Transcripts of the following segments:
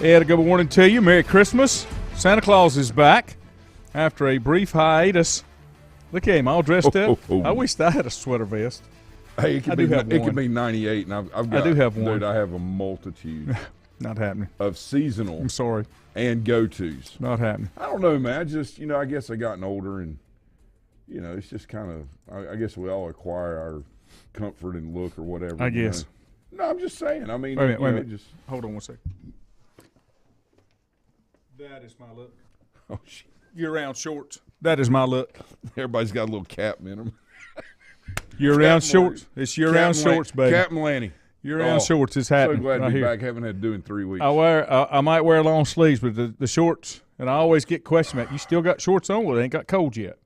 Ed, good morning to you. Merry Christmas. Santa Claus is back after a brief hiatus. Look at him, all dressed up. I wish I had a sweater vest. Hey, it could be 98, and I've got. I do have one. Dude, I have a multitude. Not happening. Of seasonal. I'm sorry. And go-tos. Not happening. I don't know, man. I just, I guess I gotten older, and it's just kind of. I guess we all acquire our comfort and look or whatever. I guess. No, I'm just saying. I mean, wait a minute. Just hold on one second. That is my look. Oh, shit. Year-round shorts. That is my look. Everybody's got a little cap in them. Year-round shorts. It's year-round shorts, baby. Captain Lanny. Year-round shorts is happening. So glad right to be here. back. Haven't had to do in 3 weeks. I might wear long sleeves, but the shorts, and I always get questioned about, you still got shorts on? Well, they ain't got cold yet.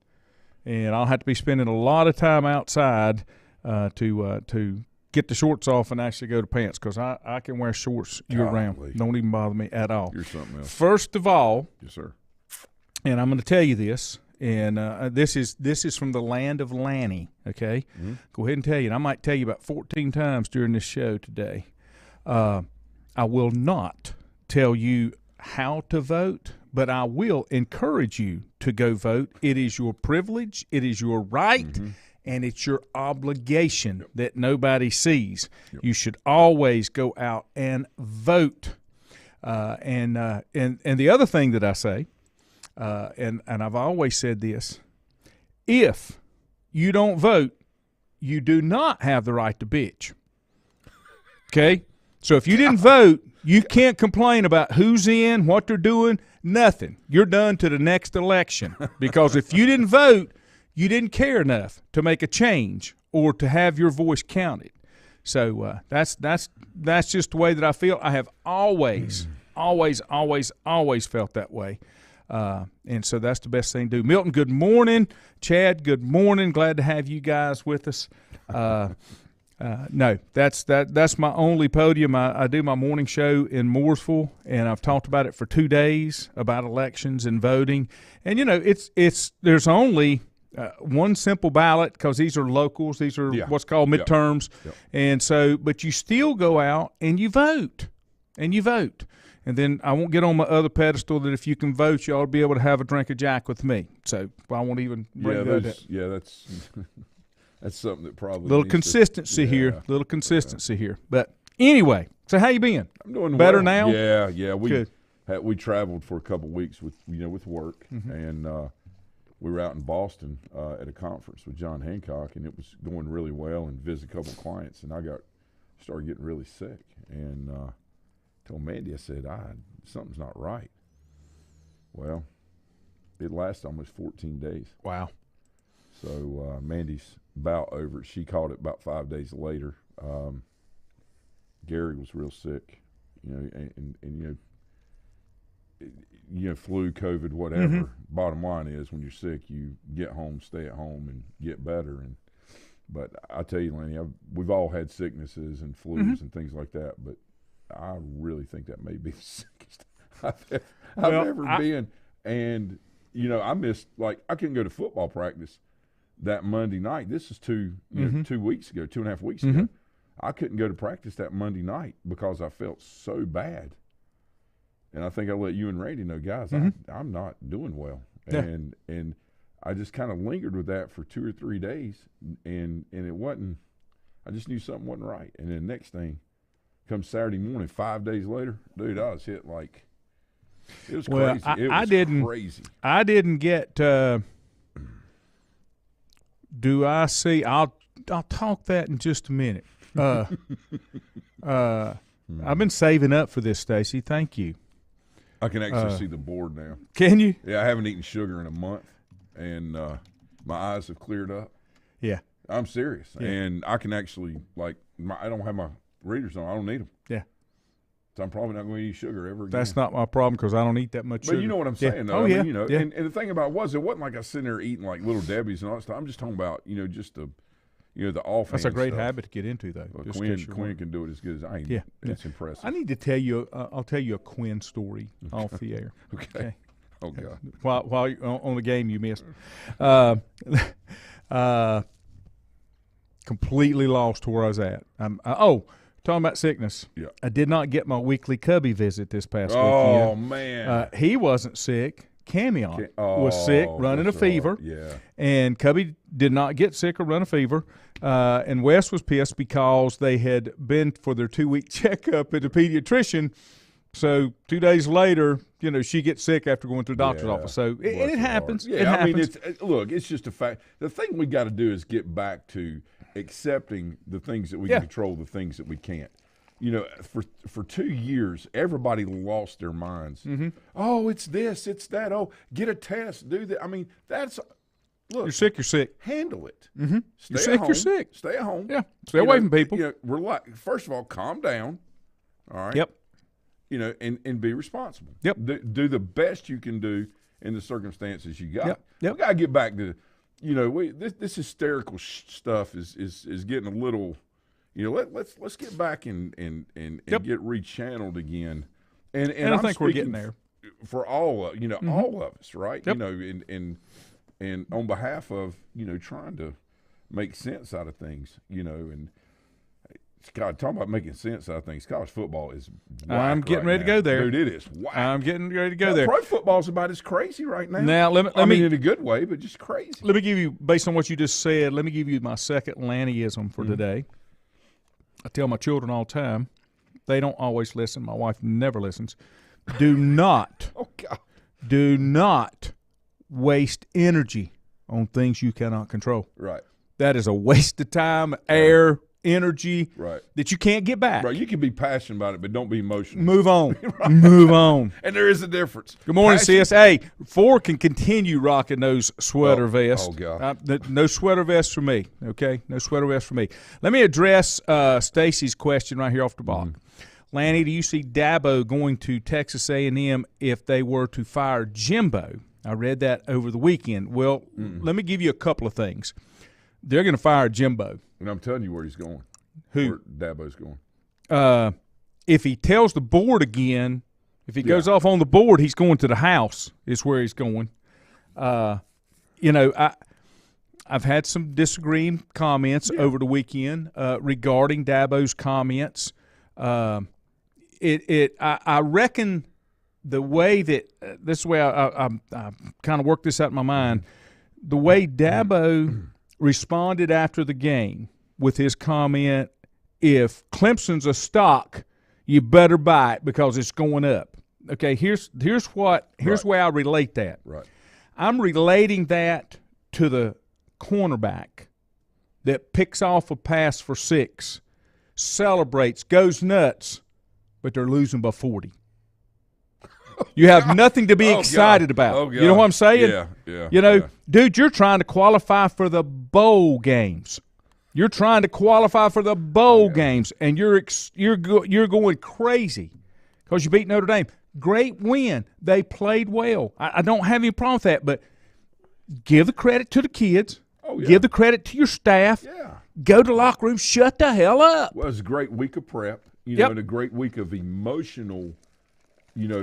And I'll have to be spending a lot of time outside to get the shorts off and actually go to pants, because I can wear shorts year-round. Don't even bother me at all. You're something else. First of all, yes, sir. And I'm going to tell you this, and this is from the land of Lanny, okay? Mm-hmm. Go ahead and tell you, and I might tell you about 14 times during this show today. I will not tell you how to vote, but I will encourage you to go vote. It is your privilege. It is your right. Mm-hmm. And it's your obligation that nobody sees. Yep. You should always go out and vote. And the other thing that I say, and I've always said this, if you don't vote, you do not have the right to bitch. Okay? So if you didn't vote, you can't complain about who's in, what they're doing, nothing. You're done to the next election. Because if you didn't vote, you didn't care enough to make a change or to have your voice counted. So that's just the way that I feel. I have always felt that way. And so that's the best thing to do. Milton, good morning. Chad, good morning. Glad to have you guys with us. No, that's my only podium. I do my morning show in Mooresville, and I've talked about it for 2 days about elections and voting. And there's only one simple ballot, because these are locals. These are what's called midterms. Yep. And so, but you still go out and you vote. And then I won't get on my other pedestal that if you can vote, you ought to be able to have a drink of Jack with me. So I won't even bring that up. Yeah, that's something that probably little consistency here. Little consistency here. But anyway, so how you been? I'm doing better well. now. Yeah. We traveled for a couple of weeks with work, mm-hmm. and we were out in Boston at a conference with John Hancock, and it was going really well, and visited a couple of clients, and I started getting really sick, and told Mandy, I said, something's not right. Well, it lasted almost 14 days. Wow. So Mandy's bout over it. She caught it about 5 days later. Gary was real sick, and flu, COVID, whatever. Mm-hmm. Bottom line is, when you're sick, you get home, stay at home, and get better. But I tell you, Lenny, we've all had sicknesses and flus mm-hmm. and things like that, but I really think that may be the sickest I've ever been. And, I missed, I couldn't go to football practice that Monday night. This is 2 weeks ago, 2.5 weeks mm-hmm. ago. I couldn't go to practice that Monday night because I felt so bad. And I think I let you and Randy know, guys, mm-hmm. I'm not doing well. Yeah. And I just kind of lingered with that for 2 or 3 days, and it wasn't – I just knew something wasn't right. And then the next thing, come Saturday morning, 5 days later, dude, I was hit it was crazy. Crazy. I didn't get do I see – I'll talk that in just a minute. I've been saving up for this, Stacy. Thank you. I can actually see the board now. Can you? Yeah, I haven't eaten sugar in a month, and my eyes have cleared up. Yeah. I'm serious. Yeah. And I can actually, I don't have my readers on. I don't need them. Yeah. So I'm probably not going to eat sugar ever again. That's not my problem, because I don't eat that much sugar. But you know what I'm saying, though. Oh, yeah. And the thing about it wasn't like I was sitting there eating like Little Debbie's and all that stuff. I'm just talking about, just the offhand. That's a great stuff. habit to get into, though. Well, Quinn can do it as good as I. Yeah, it's impressive. I need to tell you. I'll tell you a Quinn story off the air. Okay. Oh God. While you're on the game you missed, completely lost where I was at. Talking talking about sickness. Yeah. I did not get my weekly Cubby visit this past Oh, weekend. man. He wasn't sick. Camion was sick, running a fever. Yeah. And Cubby did not get sick or run a fever. And Wes was pissed because they had been for their 2-week checkup at the pediatrician. So 2 days later, she gets sick after going to the doctor's office. So it happens. Yeah, it happens. It's just a fact. The thing we got to do is get back to accepting the things that we can control, the things that we can't. For 2 years, everybody lost their minds. Mm-hmm. Oh, it's this, it's that. Oh, get a test, do that. I mean, look. You're sick. You're sick. Handle it. Mm-hmm. You're sick. Home, You're sick. Stay at home. Yeah. Stay away from people. Relax. First of all, calm down. All right. Yep. And be responsible. Yep. Do the best you can do in the circumstances you got. Yep. We got to get back to, this hysterical stuff is getting a little, let's get back and get rechanneled again. And I think we're getting there for all of all of us, right? Yep. And on behalf of trying to make sense out of things, and. God, talking about making sense out of things. College football is whack. I'm getting ready to go there. Dude, it is whack. I'm getting ready to go there. Pro football's about as crazy right now. Now, let me in a good way, but just crazy. Let me give you, based on what you just said, let me give you my second Lannyism for today. I tell my children all the time, they don't always listen. My wife never listens. Do not, do not waste energy on things you cannot control. Right. That is a waste of time, air, energy that you can't get back. Right. You can be passionate about it, but don't be emotional. Move on. Move on. And there is a difference. Good morning, sis. Hey, Ford can continue rocking those sweater vests. Oh, God. No sweater vests for me, okay? No sweater vests for me. Let me address Stacy's question right here off the block. Lanny, do you see Dabo going to Texas A&M if they were to fire Jimbo? I read that over the weekend. Well, let me give you a couple of things. They're going to fire Jimbo. And I'm telling you where he's going. Who? Where Dabo's going. If he tells the board again, if he goes off on the board, he's going to the house is where he's going. I've had some disagreeing comments over the weekend regarding Dabo's comments. I reckon the way that this is the way I kind of worked this out in my mind. The way Dabo responded after the game with his comment, if Clemson's a stock, you better buy it because it's going up. Okay, here's where I relate that. Right. I'm relating that to the cornerback that picks off a pass for 6, celebrates, goes nuts, but they're losing by 40. You have nothing to be excited about. Oh, you know what I'm saying? Yeah. Dude, you're trying to qualify for the bowl games. You're trying to qualify for the bowl games, and you're going crazy because you beat Notre Dame. Great win. They played well. I don't have any problem with that, but give the credit to the kids. Oh, yeah. Give the credit to your staff. Yeah. Go to the locker room. Shut the hell up. Well, it was a great week of prep, and a great week of emotional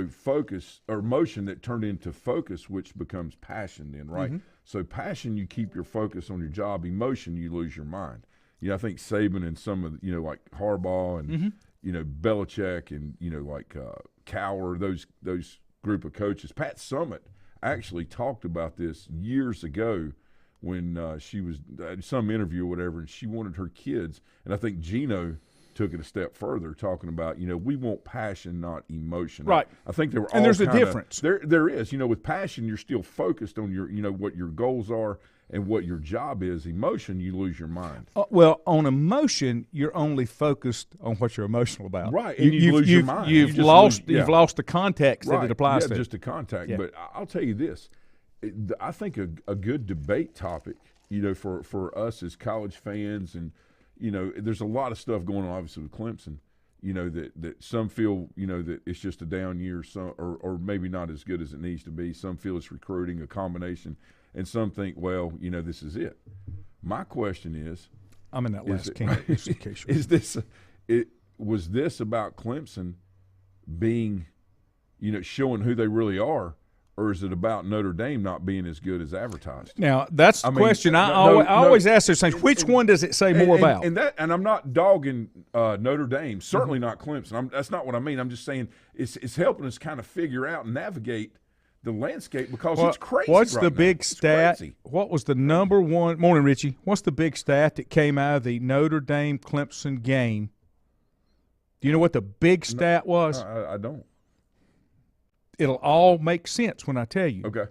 focus or emotion that turned into focus, which becomes passion then, right? So passion, you keep your focus on your job. Emotion, you lose your mind. I think Saban and some of like Harbaugh and Belichick and like Cowher, those group of coaches. Pat Summitt actually talked about this years ago when she was some interview or whatever, and she wanted her kids, and I think Gino took it a step further, talking about we want passion, not emotion. Right. I think there were and there's a difference. There is. With passion, you're still focused on your what your goals are and what your job is. Emotion, you lose your mind. Well, on emotion, you're only focused on what you're emotional about. Right. And you lose your mind. You've lost the context that it applies to. Just the contact. Yeah. But I'll tell you this. I think a good debate topic, for us as college fans and there's a lot of stuff going on, obviously, with Clemson, that some feel, that it's just a down year, some, or maybe not as good as it needs to be. Some feel it's recruiting, a combination, and some think, well, this is it. My question is, I'm in that last camp. Was this about Clemson being, showing who they really are, or is it about Notre Dame not being as good as advertised? Now, that's the question I always ask those things. Which one does it say more about? And I'm not dogging Notre Dame, certainly not Clemson. That's not what I mean. I'm just saying it's helping us kind of figure out and navigate the landscape because it's crazy. What's right the now. big It's stat? crazy. What was the number one – morning, Richie. What's the big stat that came out of the Notre Dame-Clemson game? Do you know what the big stat was? I don't. It'll all make sense when I tell you. Okay.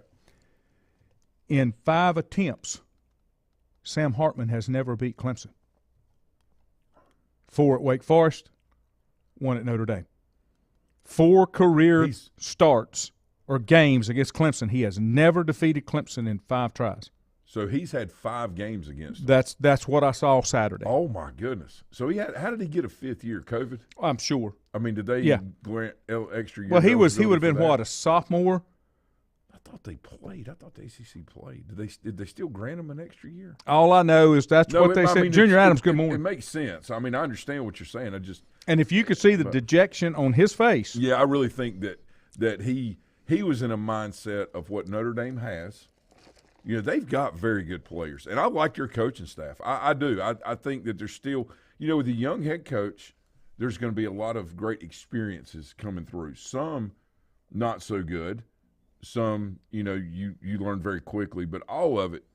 In 5 attempts, Sam Hartman has never beat Clemson. 4 at Wake Forest, 1 at Notre Dame. 4 career starts or games against Clemson. He has never defeated Clemson in 5 tries. So he's had 5 games against them. That's what I saw Saturday. Oh, my goodness. So how did he get a 5th year? COVID? I'm sure. I mean, did they grant extra year? Well, he would have been, what, a sophomore? I thought they played. I thought the ACC played. Did they still grant him an extra year? All I know is that's what they said. Junior Adams, good morning. It makes sense. I mean, I understand what you're saying. And if you could see the dejection on his face. Yeah, I really think that he was in a mindset of what Notre Dame has. You know, they've got very good players. And I like your coaching staff. I do. I think that there's still, with a young head coach, there's going to be a lot of great experiences coming through. Some not so good. Some, you learn very quickly. But all of it,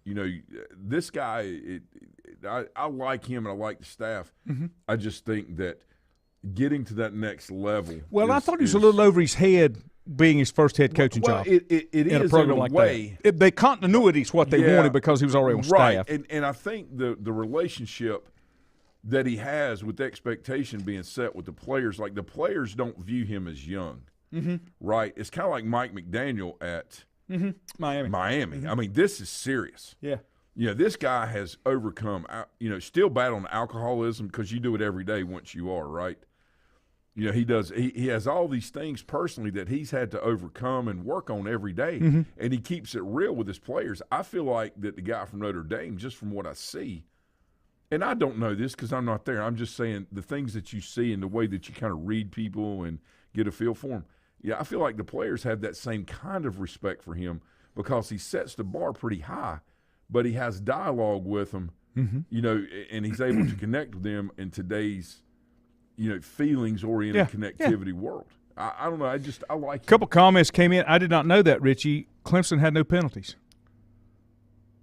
this guy, I like him and I like the staff. Mm-hmm. I just think that getting to that next level. Well, I thought he was a little over his head being his first head coaching job. It is in a program like way. That. The continuity is what they wanted because he was already on staff. And I think the relationship that he has with the expectation being set with the players, like the players don't view him as young, right? It's kind of like Mike McDaniel at Miami. Mm-hmm. I mean, this is serious. Yeah. This guy has overcome, still battling alcoholism because you do it every day once you are, right? He does. He has all these things personally that he's had to overcome and work on every day, and he keeps it real with his players. I feel like that the guy from Notre Dame, just from what I see, and I don't know this because I'm not there. I'm just saying the things that you see and the way that you kind of read people and get a feel for them. Yeah, I feel like the players have that same kind of respect for him because he sets the bar pretty high, but he has dialogue with them, and he's able to connect with them in today's feelings-oriented connectivity world. I don't know. I like it. A couple comments came in. I did not know that, Richie. Clemson had no penalties.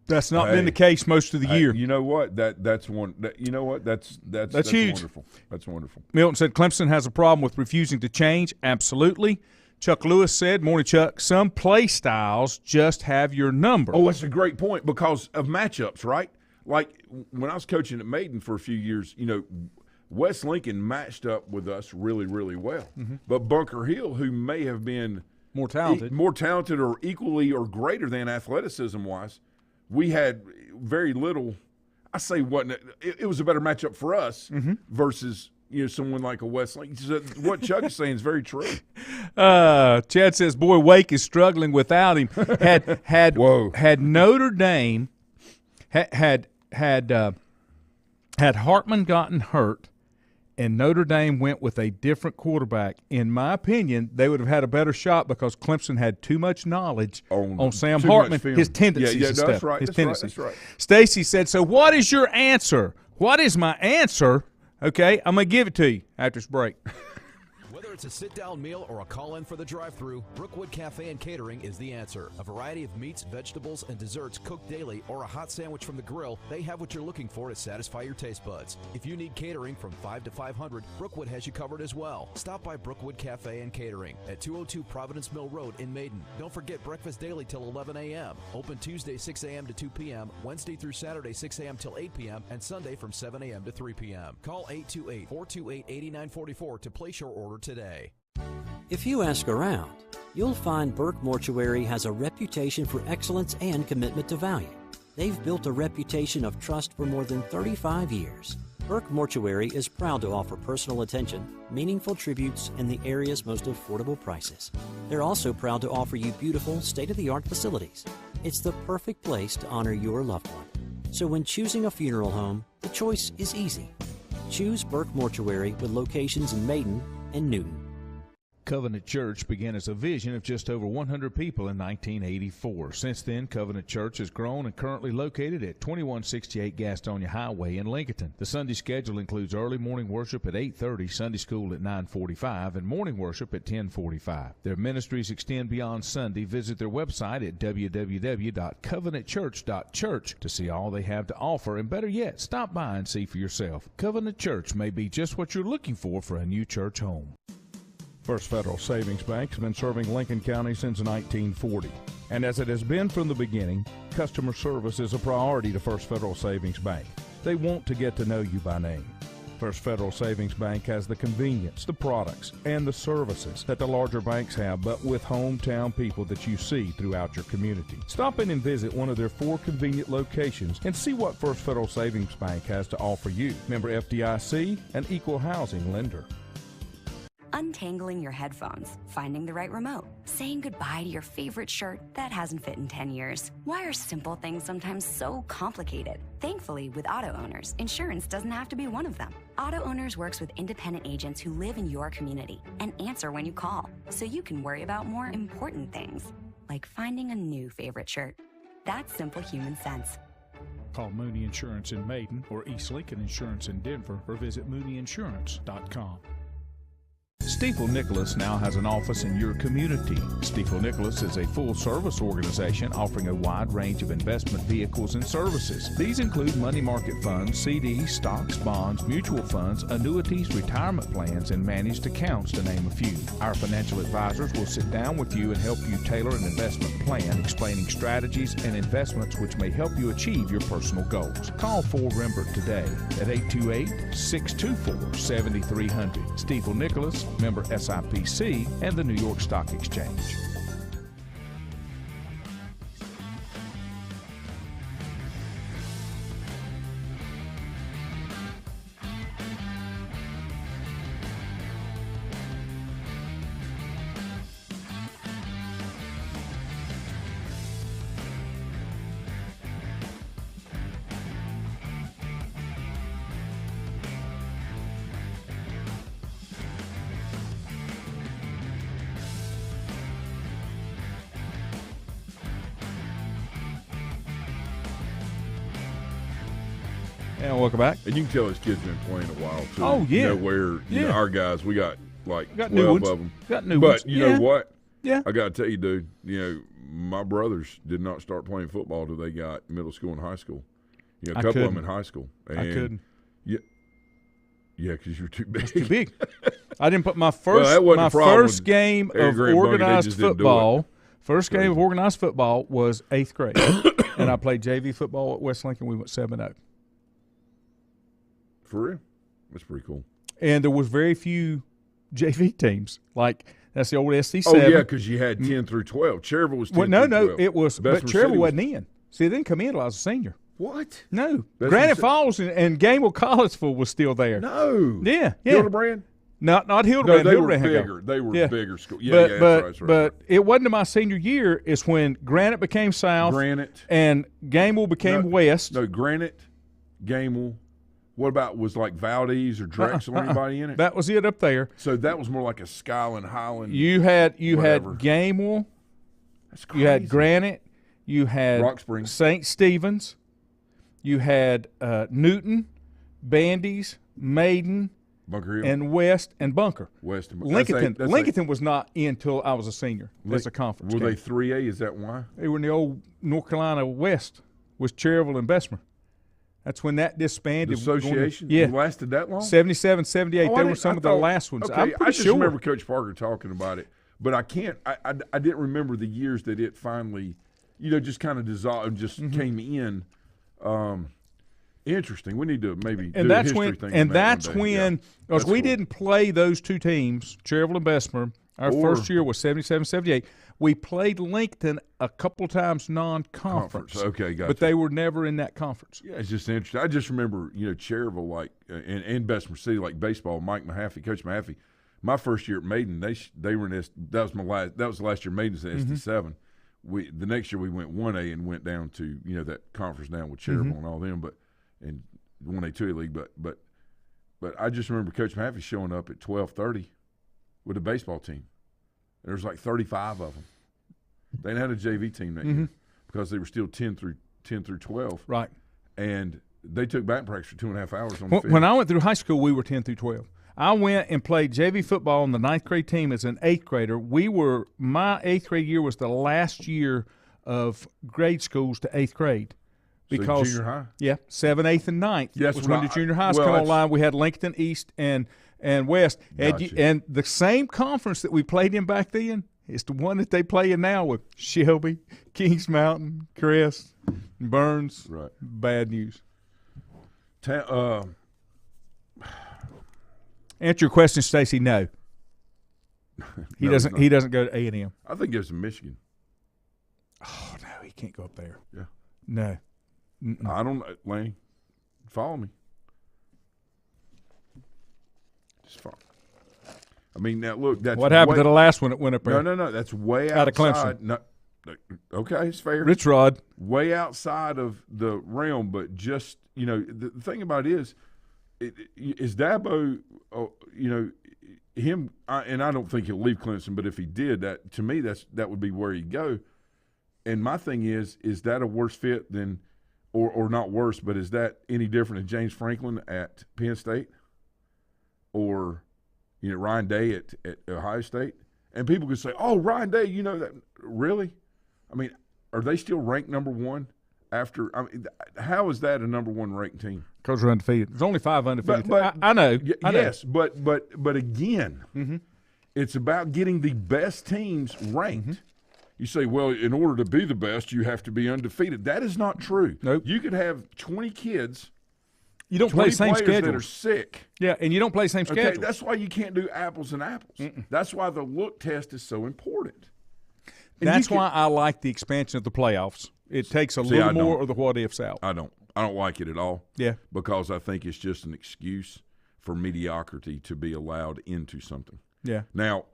That's not been the case most of the year. You know what? That's one. That's huge. Wonderful. That's wonderful. Milton said Clemson has a problem with refusing to change. Absolutely. Chuck Lewis said, morning, Chuck, some play styles just have your number. Oh, that's a great point because of matchups, right? Like when I was coaching at Maiden for a few years, West Lincoln matched up with us really, really well. Mm-hmm. But Bunker Hill, who may have been more talented or equally or greater than athleticism-wise, we had very little. I say it was a better matchup for us versus someone like a West Lincoln. So what Chuck is saying is very true. Chad says, "Boy, Wake is struggling without him." Had Notre Dame had Hartman gotten hurt, and Notre Dame went with a different quarterback, in my opinion, they would have had a better shot because Clemson had too much knowledge on Sam Hartman, his tendencies and stuff. That's right. That's right. Stacy said, so what is your answer? What is my answer? Okay, I'm going to give it to you after this break. Whether it's a sit-down meal or a call-in for the drive-thru, Brookwood Cafe and Catering is the answer. A variety of meats, vegetables, and desserts cooked daily or a hot sandwich from the grill, they have what you're looking for to satisfy your taste buds. If you need catering from 5 to 500, Brookwood has you covered as well. Stop by Brookwood Cafe and Catering at 202 Providence Mill Road in Maiden. Don't forget breakfast daily till 11 a.m. Open Tuesday 6 a.m. to 2 p.m., Wednesday through Saturday 6 a.m. till 8 p.m., and Sunday from 7 a.m. to 3 p.m. Call 828-428-8944 to place your order today. If you ask around, you'll find Burke Mortuary has a reputation for excellence and commitment to value. They've built a reputation of trust for more than 35 years. Burke Mortuary is proud to offer personal attention, meaningful tributes, and the area's most affordable prices. They're also proud to offer you beautiful, state-of-the-art facilities. It's the perfect place to honor your loved one. So when choosing a funeral home, the choice is easy. Choose Burke Mortuary with locations in Maiden and Newton. Covenant Church began as a vision of just over 100 people in 1984. Since then, Covenant Church has grown and currently located at 2168 Gastonia Highway in Lincoln. The Sunday schedule includes early morning worship at 8:30, Sunday school at 9:45, and morning worship at 10:45. Their ministries extend beyond Sunday. Visit their website at www.covenantchurch.church to see all they have to offer, and better yet, stop by and see for yourself. Covenant Church may be just what you're looking for a new church home. First Federal Savings Bank has been serving Lincoln County since 1940. And as it has been from the beginning, customer service is a priority to First Federal Savings Bank. They want to get to know you by name. First Federal Savings Bank has the convenience, the products, and the services that the larger banks have, but with hometown people that you see throughout your community. Stop in and visit one of their 4 convenient locations and see what First Federal Savings Bank has to offer you. Member FDIC, an equal housing lender. Untangling your headphones, finding the right remote, saying goodbye to your favorite shirt that hasn't fit in 10 years. Why are simple things sometimes so complicated? Thankfully, with Auto Owners, insurance doesn't have to be one of them. Auto Owners works with independent agents who live in your community and answer when you call, so you can worry about more important things, like finding a new favorite shirt. That's simple human sense. Call Mooney Insurance in Maiden or East Lincoln Insurance in Denver, or visit mooneyinsurance.com. Stifel Nicholas now has an office in your community. Stifel Nicholas is a full-service organization offering a wide range of investment vehicles and services. These include money market funds, CDs, stocks, bonds, mutual funds, annuities, retirement plans, and managed accounts, to name a few. Our financial advisors will sit down with you and help you tailor an investment plan, explaining strategies and investments which may help you achieve your personal goals. Call 4Rembert today at 828-624-7300. Stifel Nicholas, member SIPC, and the New York Stock Exchange. And welcome back. And you can tell this kid's been playing a while, too. Oh, yeah. You know, where you know, our guys, we got like 12 new ones. of them. Got new ones. But you know what? Yeah. I got to tell you, dude, you know, my brothers did not start playing football till they got middle school and high school. You know, a couple of them in high school. And I couldn't. Yeah, because you're too big. Too big. I didn't put my first game of organized football. First game of organized football was 8th grade, and I played JV football at West Lincoln. We went 7-0. For real? That's pretty cool. And there was very few JV teams. Like, that's the old SC7. Oh, yeah, because you had 10 through 12. Cherville was 10 through 12. No, it was – but Cherville wasn't in. See, it didn't come in until I was a senior. What? No. Granite Falls and Gamble Collegeville was still there. No. Yeah. Hildebrand? Not Hildebrand. No, they Hildebrand were bigger. They were bigger school. But it wasn't in my senior year. It's when Granite became South. And Gamble became West. No, Granite, Gamble. What about was like Valdez or Drexel or anybody in it? That was it up there. So that was more like a Skyland Highland. You had Gamble. That's crazy. You had Granite. You had Rock Springs. St. Stephen's. You had Newton, Bandy's, Maiden, Bunker Hill, and West and Bunker. West and Lincoln was not in until I was a senior. As a conference. Were they 3A? Is that why? They were in the old North Carolina West with Cherville and Bessemer. That's when that disbanded. The association? Yeah. It lasted that long? 77, 78. They were some of the last ones. Okay, I'm pretty I just sure. remember Coach Parker talking about it, but I can't. I didn't remember the years that it finally, just kind of dissolved and just came in. Interesting. We need to maybe do a history thing. And that's when, because we didn't play those two teams, Cherville and Bessemer. Our first year was 77, 78. We played Lincoln a couple times non-conference. Okay, gotcha. But they were never in that conference. Yeah, it's just interesting. I just remember, Cherville, like, and Bessemer City, like baseball, Mike Mahaffey, Coach Mahaffey. My first year at Maiden, they were in that was the last year Maiden's in SD7. The next year we went 1A and went down to, that conference down with Cherville and all them, and 1A, 2A league. But I just remember Coach Mahaffey showing up at 12:30 with a baseball team. There's like 35 of them. They didn't have a JV team that year because they were still 10 through 12. Right. And they took back practice for 2.5 hours on the field. When I went through high school, we were 10 through 12. I went and played JV football on the 9th grade team as an 8th grader. My 8th grade year was the last year of grade schools to 8th grade. Because, so junior high? Yeah, 7th, 8th, and 9th Yes, was when the junior highs come online. We had Lincoln East and West. Gotcha. And the same conference that we played in back then is the one that they play in now with Shelby, Kings Mountain, Crest, Burns. Right. Bad news. Answer your question, Stacy. No, he No, doesn't. he's not. He doesn't go to A&M. I think it's in Michigan. Oh no, he can't go up there. Yeah. No. I don't know, Lane. Follow me. Just follow. I mean, now look. That's What happened to the last one that went up there? No. That's way Out of outside. Clemson. No, okay, it's fair. Rich Rod. Way outside of the realm, but just the thing about it is Dabo. Him, and I don't think he'll leave Clemson. But if he did, that to me, that would be where he'd go. And my thing is that a worse fit than, or not worse, but is that any different than James Franklin at Penn State, or Ryan Day at Ohio State? And people could say, "Oh, Ryan Day, that really?" I mean, are they still ranked number one after? I mean, how is that a number one ranked team? Because we're undefeated. There's only 5 undefeated. But I know. Yes, but again, it's about getting the best teams ranked. You say, well, in order to be the best, you have to be undefeated. That is not true. Nope. You could have 20 kids. You don't play the same players that are schedules. sick. Yeah, and you don't play the same Okay, schedule. that's why you can't do apples and apples. That's why the look test is so important. And That's why I like the expansion of the playoffs. It takes a little more of the what ifs out. I don't like it at all. Yeah. Because I think it's just an excuse for mediocrity to be allowed into something. Yeah. Now,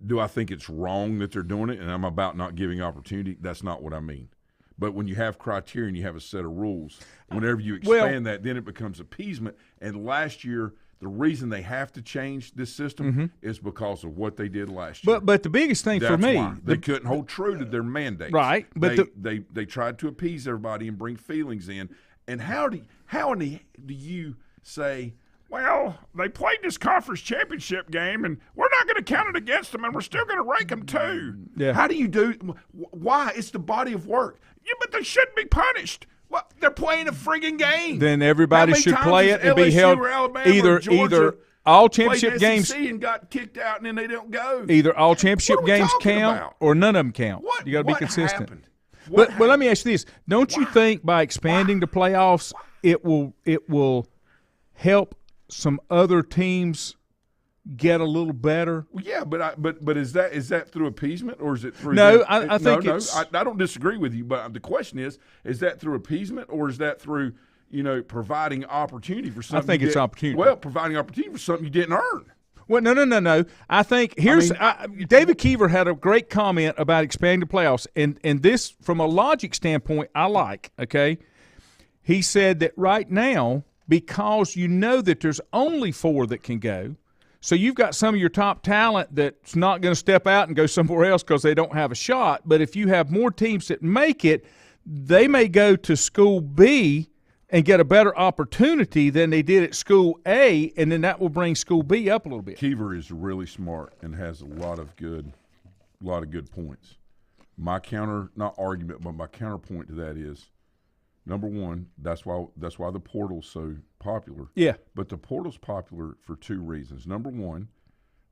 do I think it's wrong that they're doing it and I'm about not giving opportunity? That's not what I mean. But when you have criteria and you have a set of rules, whenever you expand that, then it becomes appeasement. And last year, the reason they have to change this system is because of what they did last year. But the biggest thing for me, why. They couldn't hold true to their mandates. Right, but they tried to appease everybody and bring feelings in. And how do you say, well, they played this conference championship game, and we're not going to count it against them, and we're still going to rank them too. Yeah. How do you do? Why? It's the body of work. Yeah, but they shouldn't be punished. Well, they're playing a friggin' game. Then everybody should play it and be LSU held or Alabama either or Georgia all championship played games. SEC and got kicked out, and then they don't go. Either all championship What are we games talking count about? or none of them count. What? You got to be What consistent. happened? But let me ask you this: don't you think by expanding the playoffs, it will help some other teams get a little better? Well, yeah, but is that through appeasement or is it through? No, I think it's. I don't disagree with you, but the question is that through appeasement or is that through providing opportunity for something? I think it's opportunity. Well, providing opportunity for something you didn't earn. Well, no. I think David Keever had a great comment about expanding the playoffs, and this, from a logic standpoint, I like. Okay, he said that right now, because that there's only 4 that can go, so you've got some of your top talent that's not going to step out and go somewhere else because they don't have a shot. But if you have more teams that make it, they may go to School B and get a better opportunity than they did at School A, and then that will bring School B up a little bit. Keever is really smart and has a lot of good points. My counterpoint to that is, number one, that's why the portal's so popular. Yeah. But the portal's popular for 2 reasons. Number one,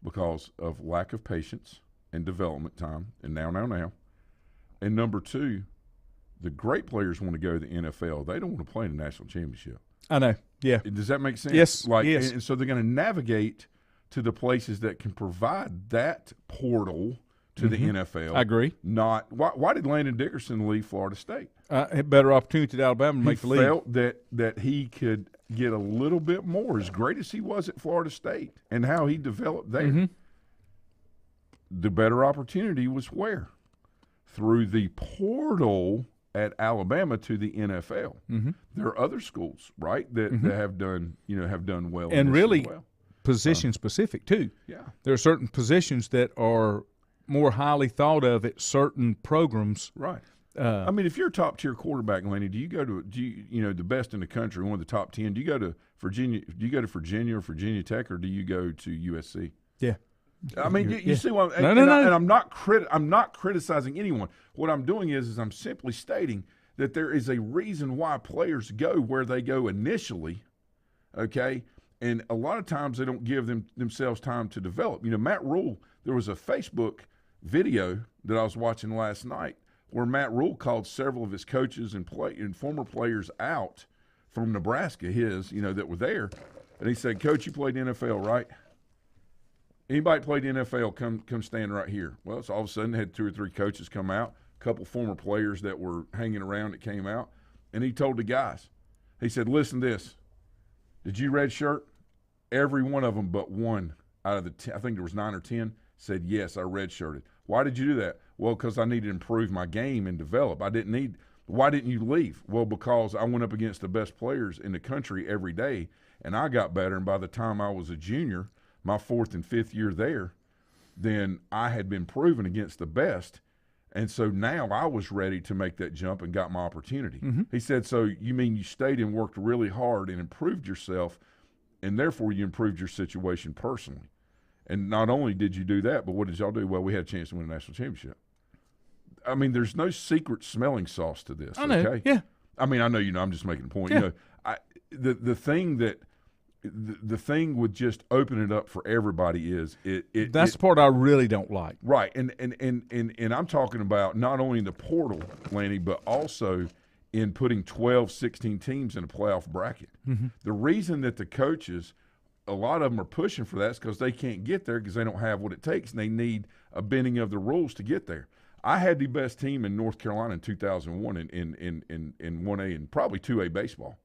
because of lack of patience and development time, and now. And number 2, the great players want to go to the NFL. They don't want to play in a national championship. I know. Yeah. Does that make sense? Yes. Yes. And so they're going to navigate to the places that can provide that portal to the NFL. I agree. Why did Landon Dickerson leave Florida State? Had better opportunity at Alabama to make the league. He felt that he could get a little bit more, as great as he was at Florida State and how he developed there. The better opportunity was where? Through the portal at Alabama to the NFL. There are other schools, right, that have done well. And really, position specific too. Yeah. There are certain positions that are more highly thought of at certain programs. Right. I mean, if you're a top-tier quarterback, Lenny, do you go to the best in the country, one of the top 10? Do you go to Virginia? Do you go to Virginia or Virginia Tech, or do you go to USC? Yeah. I mean, you see what? No. And I'm not criticizing anyone. What I'm doing is I'm simply stating that there is a reason why players go where they go initially. Okay, and a lot of times they don't give themselves time to develop. Matt Rule. There was a Facebook video that I was watching last night where Matt Rule called several of his coaches and former players out from Nebraska, that were there, and he said, "Coach, you played NFL, right? Anybody played NFL, come stand right here." Well, so all of a sudden had 2 or 3 coaches come out, a couple former players that were hanging around that came out, and he told the guys, he said, "Listen to this. Did you red shirt?" Every one of them but one out of the 10, I think there was 9 or 10, said, "Yes, I red shirted." "Why did you do that?" "Well, because I needed to improve my game and develop. Why didn't you leave?" "Well, because I went up against the best players in the country every day, and I got better, and by the time I was a junior, my 4th and 5th year there, then I had been proven against the best, and so now I was ready to make that jump and got my opportunity." Mm-hmm. He said, "So you mean you stayed and worked really hard and improved yourself, and therefore you improved your situation personally. And not only did you do that, but what did y'all do? Well, we had a chance to win a national championship." I mean, there's no secret smelling sauce to this. I know, okay? yeah. I mean, I know I'm just making a point. Yeah. The thing with just open it up for everybody is that's the part I really don't like. Right, and I'm talking about not only in the portal, Lanny, but also in putting 12, 16 teams in a playoff bracket. Mm-hmm. The reason that the coaches, a lot of them are pushing for that is because they can't get there because they don't have what it takes, and they need a bending of the rules to get there. I had the best team in North Carolina in 2001 in 1A and probably 2A baseball,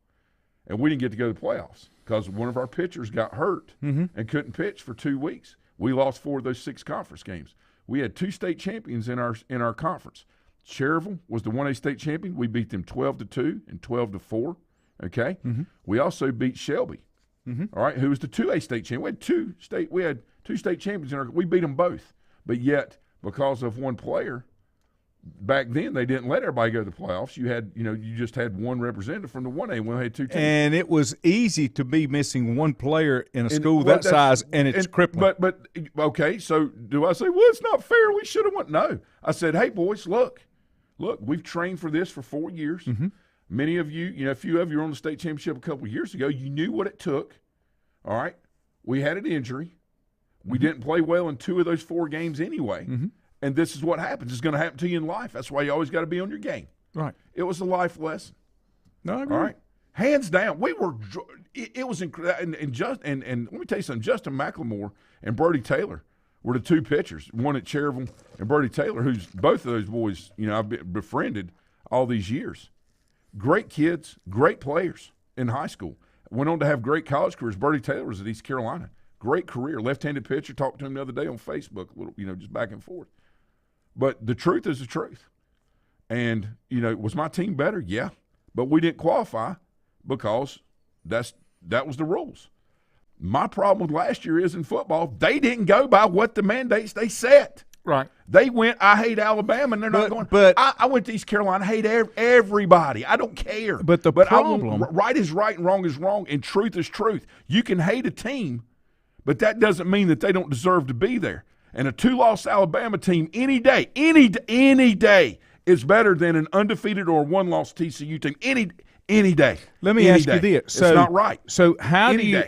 and we didn't get to go to the playoffs because one of our pitchers got hurt and couldn't pitch for 2 weeks. We lost 4 of those 6 conference games. We had 2 state champions in our conference. Cherryville was the 1A state champion. We beat them 12-2 and 12-4. Okay, we also beat Shelby. All right, who was the 2A state champion? We had two state champions in our. We beat them both, but yet because of one player, back then they didn't let everybody go to the playoffs. You just had one representative from the 1A. We had 2 teams, and it was easy to be missing one player in a school that size, and it's crippling. But okay, so do I say, well, it's not fair? We should have won. No, I said, hey boys, look, we've trained for this for 4 years. Many of you, a few of you were on the state championship a couple of years ago. You knew what it took. All right, we had an injury. We didn't play well in 2 of those 4 games anyway. And this is what happens. It's going to happen to you in life. That's why you always got to be on your game. Right. It was a life lesson. No, I agree. All right. Hands down. We were – it was incredible. And let me tell you something. Justin McLemore and Brody Taylor were the 2 pitchers, one at Cherryville and Brody Taylor, who's both of those boys, I've befriended all these years. Great kids, great players in high school. Went on to have great college careers. Brody Taylor was at East Carolina. Great career, left-handed pitcher. Talked to him the other day on Facebook, a little, just back and forth. But the truth is the truth. And, was my team better? Yeah. But we didn't qualify because that was the rules. My problem with last year is in football, they didn't go by what the mandates they set. Right. They went, I hate Alabama, and they're not going. But I went to East Carolina, I hate everybody. I don't care. But problem. Right is right and wrong is wrong, and truth is truth. You can hate a team, but that doesn't mean that they don't deserve to be there. And a 2-loss Alabama team any day is better than an undefeated or 1-loss TCU team any day. Let me ask you this. It's not right. So how do you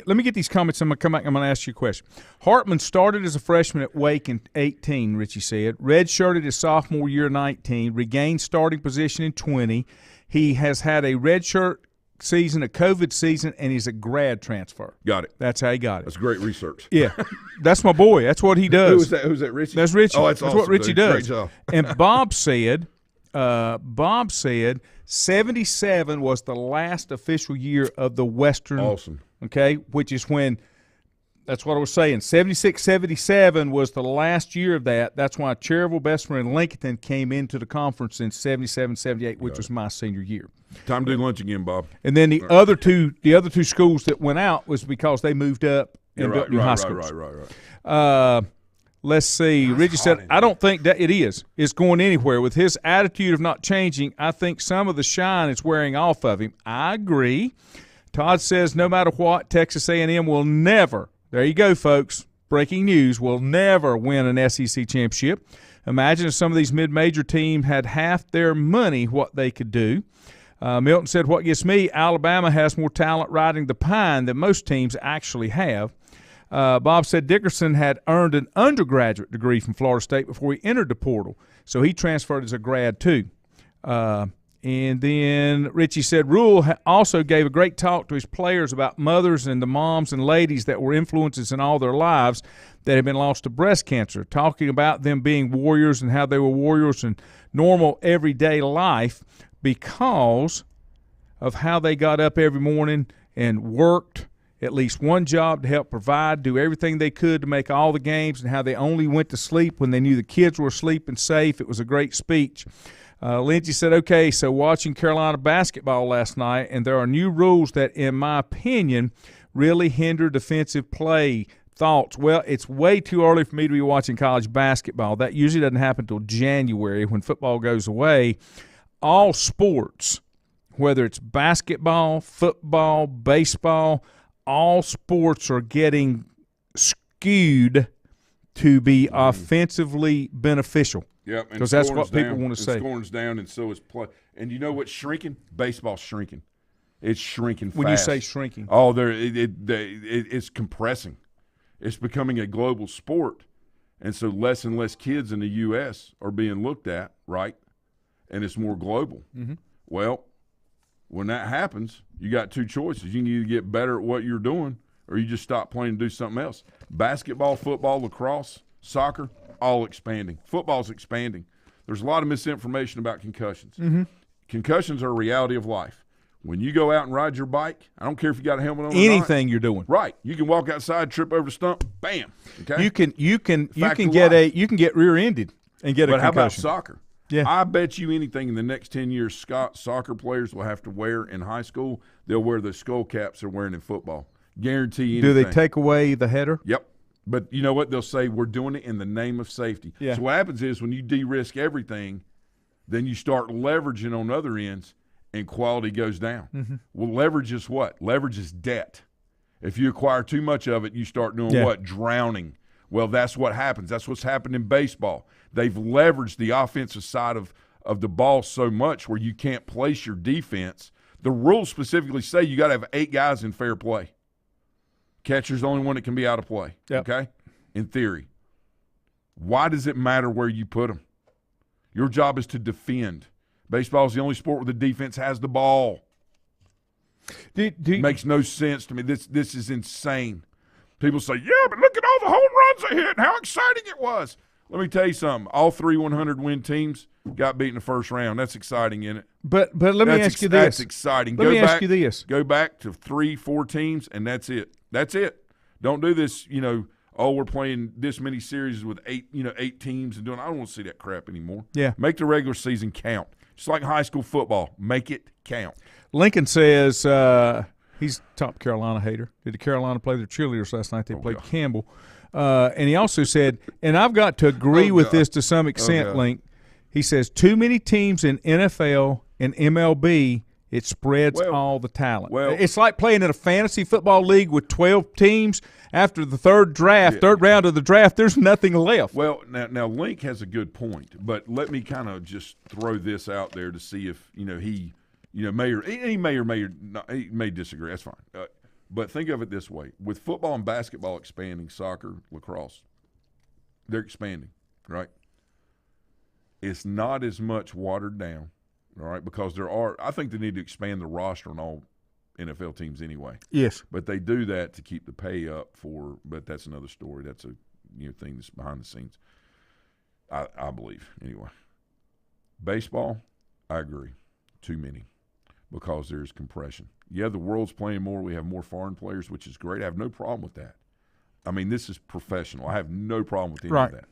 let me get these comments. I'm going to come back. I'm going to ask you a question. Hartman started as a freshman at Wake in 18, Richie said. Redshirted his sophomore year 19, regained starting position in 20. He has had a redshirt season, a COVID season, and he's a grad transfer. Got it. That's how he got it. That's great research. Yeah. That's my boy. That's what he does. Who's that, Richie? That's Richie. Oh, that's awesome, what Richie dude. does. Great job. And Bob said 77 was the last official year of the Western. Awesome. Okay, which is when – that's what I was saying. 76, 77 was the last year of that. That's why Cherryville, Bessemer, and Lincoln came into the conference in 77, 78, which was my senior year. Time to do lunch again, Bob. And then the other two schools that went out was because they moved up and right, built new right, high right, schools. right. Let's see. That's Reggie hot said, in I don't think that it is. It's going anywhere. With his attitude of not changing, I think some of the shine is wearing off of him. I agree. Todd says, no matter what, Texas A&M will never, there you go, folks, breaking news, will never win an SEC championship. Imagine if some of these mid-major teams had half their money, what they could do. Milton said, what gets me, Alabama has more talent riding the pine than most teams actually have. Bob said Dickerson had earned an undergraduate degree from Florida State before he entered the portal, so he transferred as a grad too. And then Richie said Rule also gave a great talk to his players about mothers and the moms and ladies that were influences in all their lives that had been lost to breast cancer, talking about them being warriors and how they were warriors in normal everyday life because of how they got up every morning and worked at least one job to help provide, do everything they could to make all the games, and how they only went to sleep when they knew the kids were asleep and safe. It was a great speech. Lindsay said, okay, so watching Carolina basketball last night, and there are new rules that, in my opinion, really hinder defensive play. Thoughts? Well, it's way too early for me to be watching college basketball. That usually doesn't happen until January when football goes away. All sports, whether it's basketball, football, baseball, all sports are getting skewed to be offensively beneficial. Yep, because that's what people want to say. Scoring's down, and so is play. And you know what's shrinking? Baseball's shrinking. It's shrinking fast. When you say shrinking, it's compressing. It's becoming a global sport, and so less and less kids in the U.S. are being looked at, right? And it's more global. Mm-hmm. Well, when that happens, you got two choices. You can either get better at what you're doing, or you just stop playing and do something else. Basketball, football, lacrosse, soccer, all expanding. Football's expanding. There's a lot of misinformation about concussions. Mm-hmm. Concussions are a reality of life. When you go out and ride your bike, I don't care if you got a helmet on or anything you're doing. Right. You can walk outside, trip over the stump, bam. Okay. You can get rear-ended and get a concussion. But how about soccer? Yeah. I bet you anything in the next 10 years, soccer players will have to wear in high school. They'll wear the skull caps they're wearing in football. Guarantee anything. Do they take away the header? Yep. But you know what? They'll say we're doing it in the name of safety. Yeah. So what happens is when you de-risk everything, then you start leveraging on other ends, and quality goes down. Mm-hmm. Well, leverage is what? Leverage is debt. If you acquire too much of it, you start doing what? Drowning. Well, that's what happens. That's what's happened in baseball. They've leveraged the offensive side of the ball so much where you can't place your defense. The rules specifically say you got to have 8 guys in fair play. Catcher's the only one that can be out of play, okay, in theory. Why does it matter where you put them? Your job is to defend. Baseball is the only sport where the defense has the ball. Makes no sense to me. This is insane. People say, yeah, but look at all the home runs they hit and how exciting it was. Let me tell you something. All 3 100-win teams got beat in the first round. That's exciting, isn't it? But let me ask you this. That's exciting. Let me ask you this. Go back to 3, 4 teams, and that's it. That's it. Don't do this, we're playing this many series with 8 teams and doing. I don't want to see that crap anymore. Yeah. Make the regular season count. Just like high school football. Make it count. Lincoln says he's top Carolina hater. Did Carolina play their cheerleaders last night? They played Campbell. And he also said, and I've got to agree with this to some extent, Link. He says too many teams in NFL and MLB, it spreads all the talent. Well, it's like playing in a fantasy football league with 12 teams. After the third round of the draft, there's nothing left. Well, now Link has a good point, but let me kind of just throw this out there to see if he may disagree. That's fine. But think of it this way: with football and basketball expanding, soccer, lacrosse, they're expanding, right? It's not as much watered down, all right, because I think they need to expand the roster on all NFL teams anyway. Yes. But they do that to keep the pay up but that's another story. That's a thing that's behind the scenes. I believe, anyway. Baseball, I agree. Too many. Because there's compression. Yeah, the world's playing more. We have more foreign players, which is great. I have no problem with that. I mean, this is professional. I have no problem with any of that.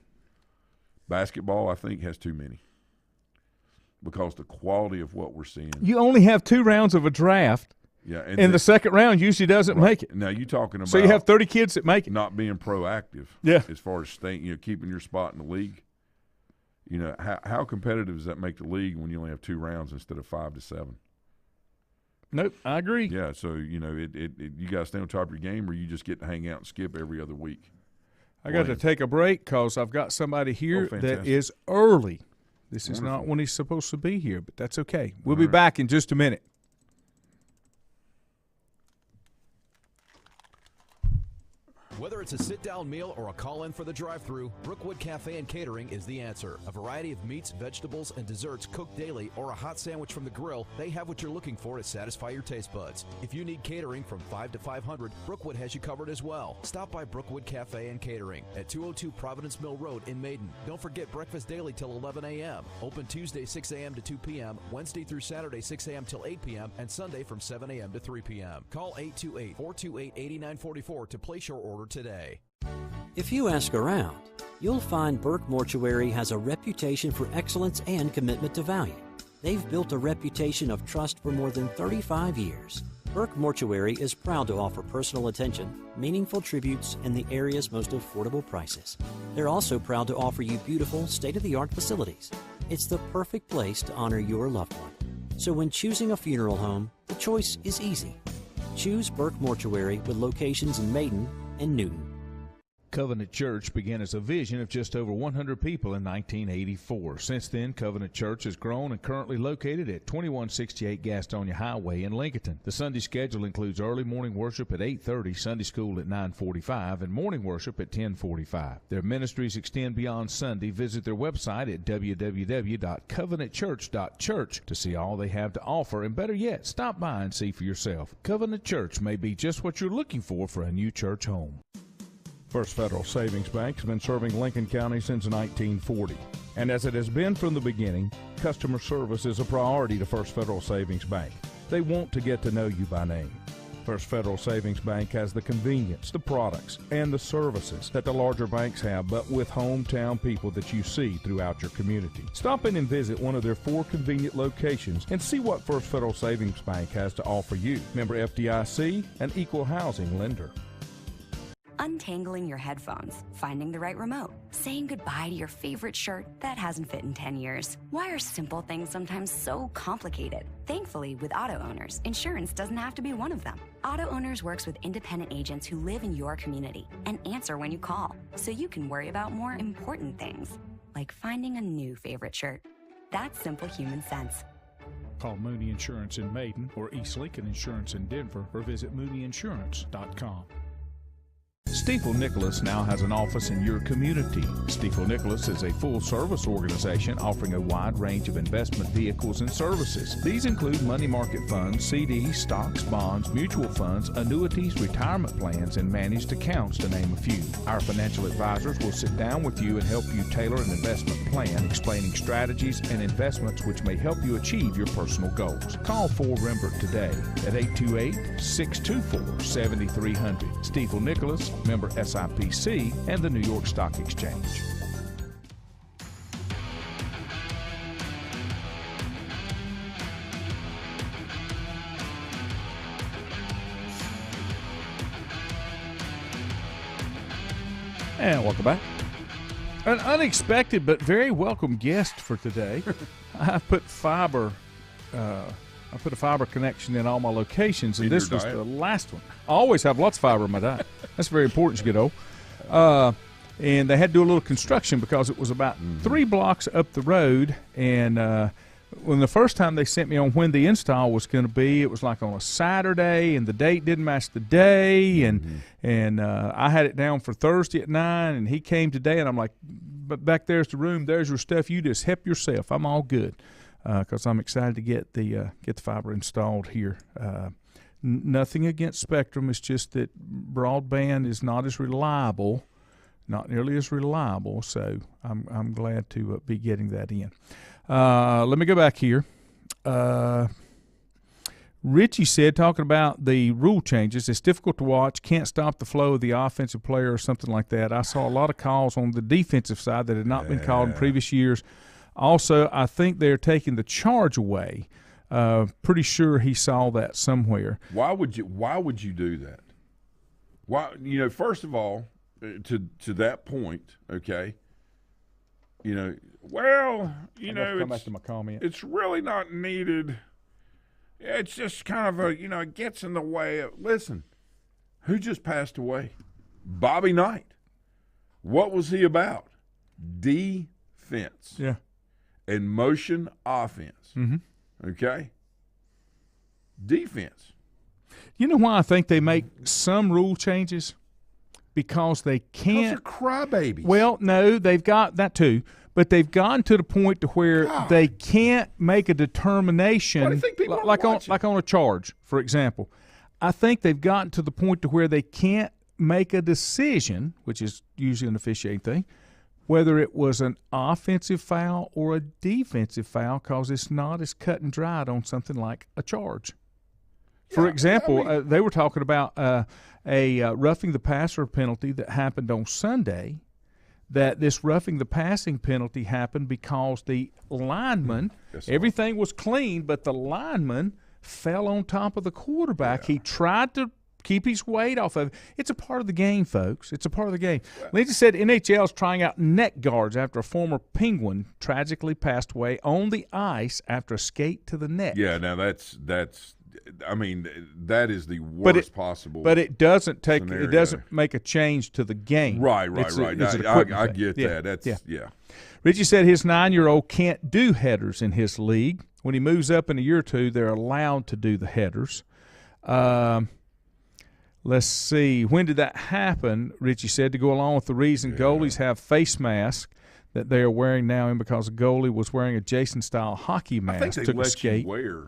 Basketball, I think, has too many. Because the quality of what we're seeing. You only have 2 rounds of a draft. Yeah, and the second round usually doesn't make it. Now you're talking about so you have 30 kids that make it. Not being proactive. Yeah. As far as staying, keeping your spot in the league. How competitive does that make the league when you only have 2 rounds instead of 5 to 7? Nope, I agree. Yeah, so you got to stay on top of your game, or you just get to hang out and skip every other week. I got to take a break because I've got somebody here that fantastic. is early. This is Wonderful. not when he's supposed to be here, but that's okay. We'll be back in just a minute. Whether it's a sit-down meal or a call-in for the drive-thru, Brookwood Cafe and Catering is the answer. A variety of meats, vegetables, and desserts cooked daily, or a hot sandwich from the grill, they have what you're looking for to satisfy your taste buds. If you need catering from 5 to 500, Brookwood has you covered as well. Stop by Brookwood Cafe and Catering at 202 Providence Mill Road in Maiden. Don't forget breakfast daily till 11 a.m. Open Tuesday 6 a.m. to 2 p.m., Wednesday through Saturday 6 a.m. till 8 p.m., and Sunday from 7 a.m. to 3 p.m. Call 828-428-8944 to place your order today. If you ask around, you'll find Burke Mortuary has a reputation for excellence and commitment to value. They've built a reputation of trust for more than 35 years. Burke Mortuary is proud to offer personal attention, meaningful tributes, and the area's most affordable prices. They're also proud to offer you beautiful, state-of-the-art facilities. It's the perfect place to honor your loved one. So when choosing a funeral home, the choice is easy. Choose Burke Mortuary with locations in Maiden and Newton. Covenant Church began as a vision of just over 100 people in 1984. Since then, Covenant Church has grown and currently located at 2168 Gastonia Highway in Lincoln. The Sunday schedule includes early morning worship at 8:30, Sunday school at 9:45, and morning worship at 10:45. Their ministries extend beyond Sunday. Visit their website at www.covenantchurch.church to see all they have to offer, and better yet, stop by and see for yourself. Covenant Church may be just what you're looking for a new church home. First Federal Savings Bank has been serving Lincoln County since 1940. And as it has been from the beginning, customer service is a priority to First Federal Savings Bank. They want to get to know you by name. First Federal Savings Bank has the convenience, the products, and the services that the larger banks have, but with hometown people that you see throughout your community. Stop in and visit one of their 4 convenient locations and see what First Federal Savings Bank has to offer you. Member FDIC, an equal housing lender. Untangling your headphones, finding the right remote, saying goodbye to your favorite shirt that hasn't fit in 10 years. Why are simple things sometimes so complicated? Thankfully, with auto owners, insurance doesn't have to be one of them. Auto Owners works with independent agents who live in your community and answer when you call, so you can worry about more important things, like finding a new favorite shirt. That's simple human sense. Call Mooney Insurance in Maiden or East Lincoln Insurance in Denver or visit mooneyinsurance.com. Stifel Nicholas now has an office in your community. Stifel Nicholas is a full-service organization offering a wide range of investment vehicles and services. These include money market funds, CDs, stocks, bonds, mutual funds, annuities, retirement plans, and managed accounts, to name a few. Our financial advisors will sit down with you and help you tailor an investment plan, explaining strategies and investments which may help you achieve your personal goals. Call 4Rembert today at 828-624-7300. Stifel Nicholas, member SIPC and the New York Stock Exchange. And welcome back. An unexpected but very welcome guest for today. I put a fiber connection in all my locations, and this was the last one. I always have lots of fiber in my diet. That's very important as you get old. And they had to do a little construction because it was about 3 blocks up the road. And when the first time they sent me on when the install was going to be, it was like on a Saturday, and the date didn't match the day. And I had it down for Thursday at 9, and he came today, and I'm like, but back there's the room. There's your stuff. You just help yourself. I'm all good. Because I'm excited to get the fiber installed here. Nothing against Spectrum. It's just that broadband is not as reliable, not nearly as reliable. So I'm glad to be getting that in. Let me go back here. Richie said, talking about the rule changes, it's difficult to watch, can't stop the flow of the offensive player or something like that. I saw a lot of calls on the defensive side that had not been called in previous years. Also, I think they're taking the charge away. Pretty sure he saw that somewhere. Why would you do that? Why, first of all, to that point, okay, come back to my comment. It's really not needed. It's just kind of it gets in the way. Listen, who just passed away? Bobby Knight. What was he about? Defense. Yeah. And motion offense. Mm-hmm. Okay? Defense. You know why I think they make some rule changes? Because they can't. Those are crybabies. Well, no, they've got that too. But they've gotten to the point to where they can't make a determination. What do you think people are like watching? on a charge, for example. I think they've gotten to the point to where they can't make a decision, which is usually an officiating thing, whether it was an offensive foul or a defensive foul, because it's not as cut and dried on something like a charge. For example, they were talking about a roughing the passer penalty that happened on Sunday, that this roughing the passing penalty happened because the lineman, everything was clean, but the lineman fell on top of the quarterback. Yeah. He tried to keep his weight off of it. It's a part of the game, folks. It's a part of the game. Lindsay said NHL is trying out neck guards after a former Penguin tragically passed away on the ice after a skate to the neck. Yeah, now that's I mean, that is the worst possible. But it doesn't scenario. It doesn't make a change to the game. Right. It's I get that. That's Richie said his 9-year-old can't do headers in his league. When he moves up in a year or two, they're allowed to do the headers. Let's see. When did that happen? Richie said to go along with the reason goalies have face masks that they are wearing now, and because the goalie was wearing a Jason-style hockey mask. I think they took let a skate. you wear,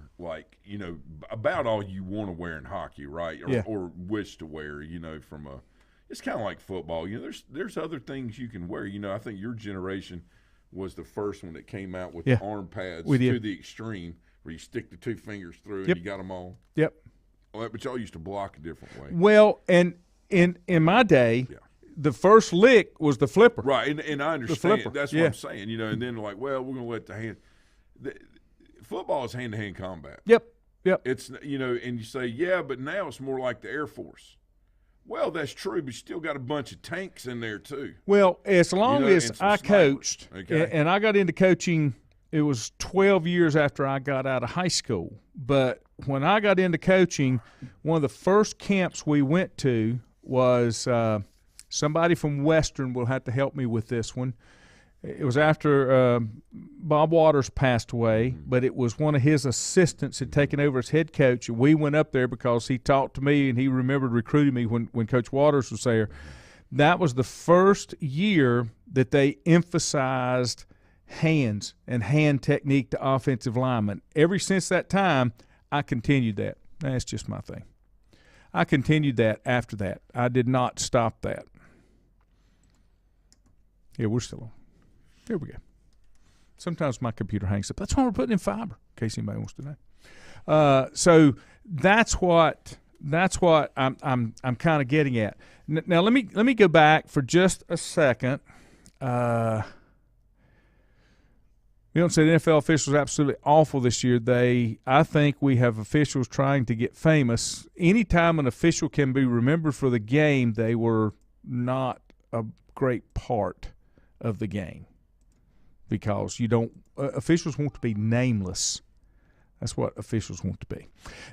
about all you want to wear in hockey, right? Or wish to wear, it's kind of like football. There's other things you can wear. I think your generation was the first one that came out with the arm pads to the extreme, where you stick the two fingers through and you got them all. Yep. But y'all used to block a different way. Well, and in my day, the first lick was the flipper. Right, and I understand. The flipper. That's what I'm saying. And then we're going to let the hand. Football is hand-to-hand combat. Yep. It's and you say but now it's more like the Air Force. Well, that's true, but you still got a bunch of tanks in there too. Well, as long as I coached, and I got into coaching, it was 12 years after I got out of high school. But when I got into coaching, one of the first camps we went to was somebody from Western will have to help me with this one. It was after Bob Waters passed away, but it was one of his assistants had taken over as head coach, and we went up there because he talked to me and he remembered recruiting me when Coach Waters was there. That was the first year that they emphasized hands and hand technique to offensive linemen. Ever since that time, I continued that. That's just my thing. I continued that after that. I did not stop that. Yeah, we're still on. There we go. Sometimes my computer hangs up. That's why we're putting in fiber, in case anybody wants to know. So that's what I'm kind of getting at. Now let me go back for just a second. We don't say the NFL officials are absolutely awful this year. I think we have officials trying to get famous. Anytime an official can be remembered for the game, they were not a great part of the game, because officials want to be nameless. That's what officials want to be.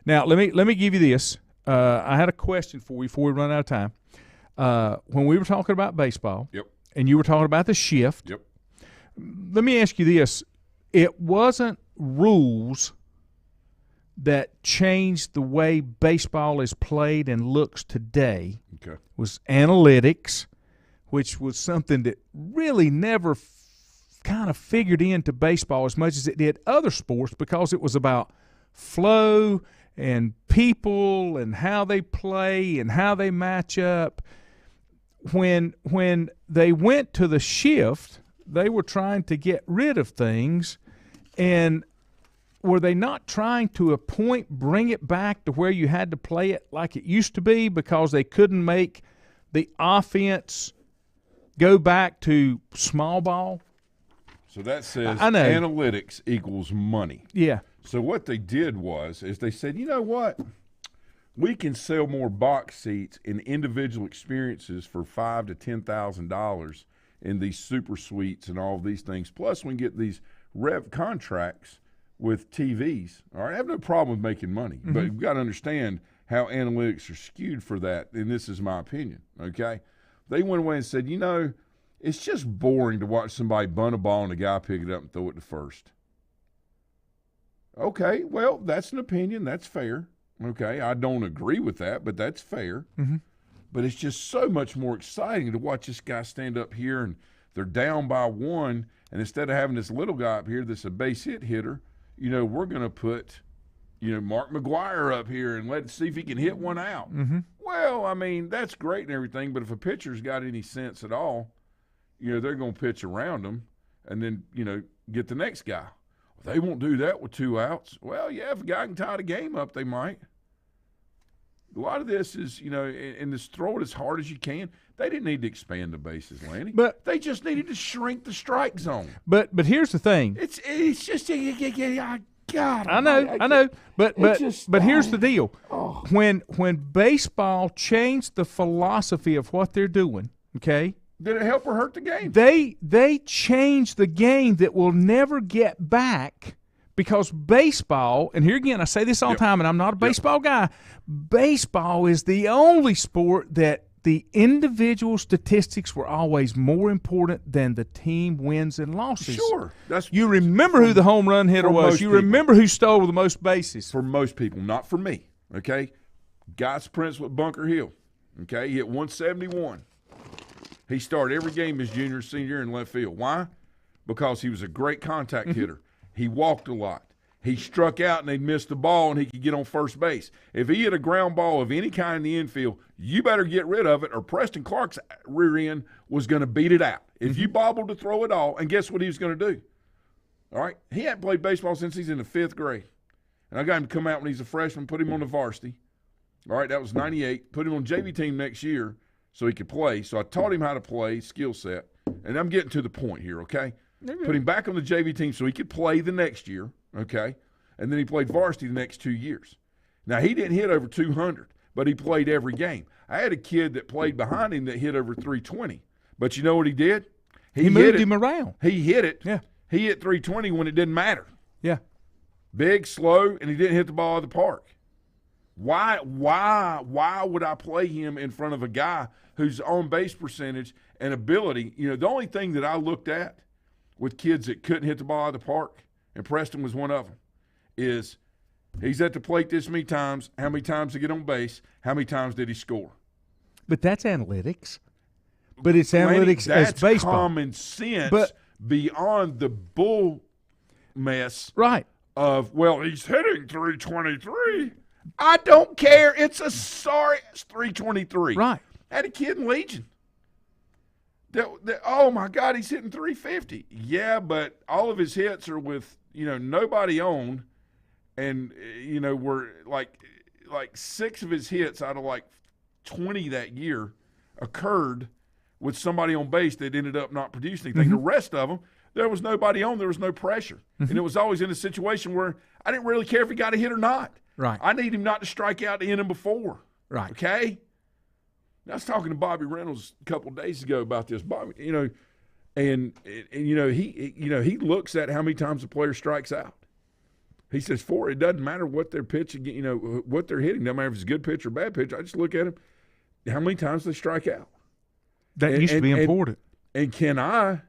Now, let me give you this. I had a question for you before we run out of time. When we were talking about baseball, and you were talking about the shift, let me ask you this. It wasn't rules that changed the way baseball is played and looks today. It was analytics, which was something that really never kind of figured into baseball as much as it did other sports, because it was about flow and people and how they play and how they match up. When they went to the shift, they were trying to get rid of things, and were they not trying to a point bring it back to where you had to play it like it used to be, because they couldn't make the offense go back to small ball? So that says analytics equals money. Yeah. So what they did is they said, you know what? We can sell more box seats and individual experiences for $5,000 to $10,000 in these super suites and all of these things. Plus, we can get these rev contracts with TVs. All right, I have no problem with making money, but you've got to understand how analytics are skewed for that, and this is my opinion, okay? They went away and said, you know, it's just boring to watch somebody bunt a ball and a guy pick it up and throw it to first. Okay, well, that's an opinion. That's fair. Okay, I don't agree with that, but that's fair. But it's just so much more exciting to watch this guy stand up here and they're down by one, and instead of having this little guy up here that's a base hit hitter, you know, we're going to put, you know, Mark McGwire up here and let's see if he can hit one out. Well, I mean, that's great and everything, but if a pitcher's got any sense at all, you know, they're going to pitch around him and then, you know, get the next guy. They won't do that with 2 outs. Well, yeah, if a guy can tie the game up, they might. A lot of this is, you know, and just throw it as hard as you can. They didn't need to expand the bases, Lanny. But they just needed to shrink the strike zone. But here's the thing. It's just God. I know. But here's the deal. When baseball changed the philosophy of what they're doing, okay? Did it help or hurt the game? They changed the game that will never get back. Because baseball, and here again, I say this all the time, and I'm not a baseball guy, baseball is the only sport that the individual statistics were always more important than the team wins and losses. Sure. You remember who the home run hitter was. You remember who stole the most bases. For most people, not for me, okay? Guy's Prince with Bunker Hill, okay? He hit 171. He started every game his junior and senior year in left field. Why? Because he was a great contact hitter. He walked a lot. He struck out and they'd miss the ball and he could get on first base. If he hit a ground ball of any kind in the infield, you better get rid of it or Preston Clark's rear end was going to beat it out. If you bobbled to throw it all, and guess what he was going to do? All right? He hadn't played baseball since he's in the 5th grade. And I got him to come out when he's a freshman, put him on the varsity. All right, that was 98. Put him on JV team next year so he could play. So I taught him how to play, skill set. And I'm getting to the point here, okay? Put him back on the JV team so he could play the next year, okay? And then he played varsity the next 2 years. Now, he didn't hit over 200, but he played every game. I had a kid that played behind him that hit over 320. But you know what he did? He moved him around. He hit it. Yeah. He hit 320 when it didn't matter. Yeah. Big, slow, and he didn't hit the ball out of the park. Why would I play him in front of a guy whose on-base percentage and ability, you know, the only thing that I looked at with kids that couldn't hit the ball out of the park, and Preston was one of them, is he's at the plate this many times, how many times did he get on base, how many times did he score? But that's analytics. But it's analytics as baseball. That's common sense beyond the bull mess of, well, he's hitting 323. I don't care. It's 323. Right. I had a kid in Legion. Oh, my God, he's hitting 350. Yeah, but all of his hits are with, you know, nobody on. And, you know, we're like 6 of his hits out of like 20 that year occurred with somebody on base that ended up not producing anything. The rest of them, there was nobody on. There was no pressure. And it was always in a situation where I didn't really care if he got a hit or not. Right. I need him not to strike out the inning before. Right. Okay? I was talking to Bobby Reynolds a couple of days ago about this. Bobby, you know, and you know, he looks at how many times a player strikes out. He says, it doesn't matter what they're pitching, you know, what they're hitting. No matter if it's a good pitch or bad pitch. I just look at them, how many times they strike out. That used to be important. And can I